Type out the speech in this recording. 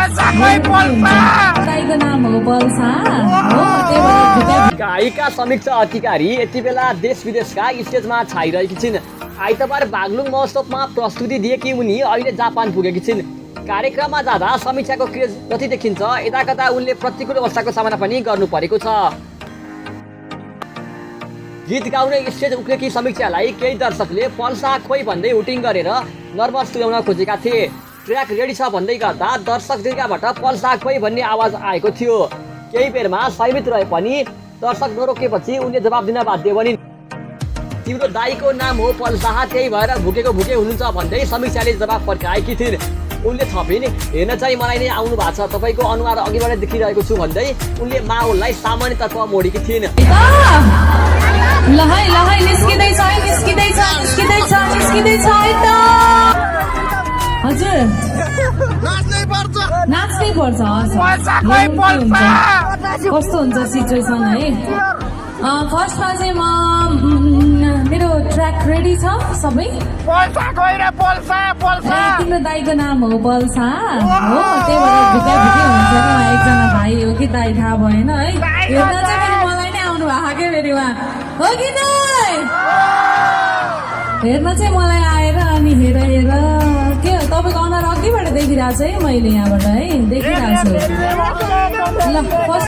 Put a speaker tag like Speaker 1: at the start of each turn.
Speaker 1: दाइको नाम हो पल्सा हो
Speaker 2: गायिका समीक्षा अधिकारी यति बेला देश विदेशका स्टेजमा छाइरहेकी छिन्। आइतबार बागलुङ महोत्सवमा प्रस्तुति दिएकी उनी अहिले जापान पुगेकी छिन्। कार्यक्रममा जाँदा समीक्षाको क्रेज जति देखिन्छ यता कता उनले प्रतिकूल अवस्थाको सामना पनि गर्नु परेको छ। गीत गाउने स्टेज उक्लेकी समीक्षालाई केही दर्शकले पल्सा खोइ भन्दै हुटिङ गरेर नर्भस तुल्याउन खोजेका थिए। ट्र्याक रेडी छ भन्दै गर्दा दर्शक दीर्घाबाट पल्सा खोइ भन्ने आवाज आएको थियो। केही बेरमा सैमित रहे पनि दर्शक नरोकेपछि उनले जवाब दिन बाध्य बनिन्। तिम्रो दाइको नाम हो पल्सा, त्यही भएर भुकेको भुके हुनुहुन्छ भन्दै समीक्षाले जवाब फर्काएकी थिइन्। उनले थपिन्, हेर्न चाहिँ मलाई नै आउनु भएको छ, तपाईँको अनुहार अघिबाट देखिरहेको छु भन्दै उनले माहौललाई सामान्यतर्फ मोडेकी थिइन्।
Speaker 1: लहै लहै निस्किँदैछ हजुर नाच्नै पर्छ कस्तो हुन्छ सिचुएसन है। फर्स्टमा चाहिँ म मेरो ट्र्याक रेडी छ सबै। तिम्रो दाइको नाम हो पल्सा हो, त्यही भएर भुके भुके हुन्छ कि उहाँ एकजना भाइ हो कि दाइ थाहा भएन है। हेर्न चाहिँ फेरि मलाई नै आउनु भएको क्या फेरि उहाँ हो कि दाइ, हेर्न चाहिँ मलाई आएर अनि हेर के तपाईँको अनुहार अघिबाट देखिरहेको छ है, मैले यहाँबाट है देखिरहेको छु। ल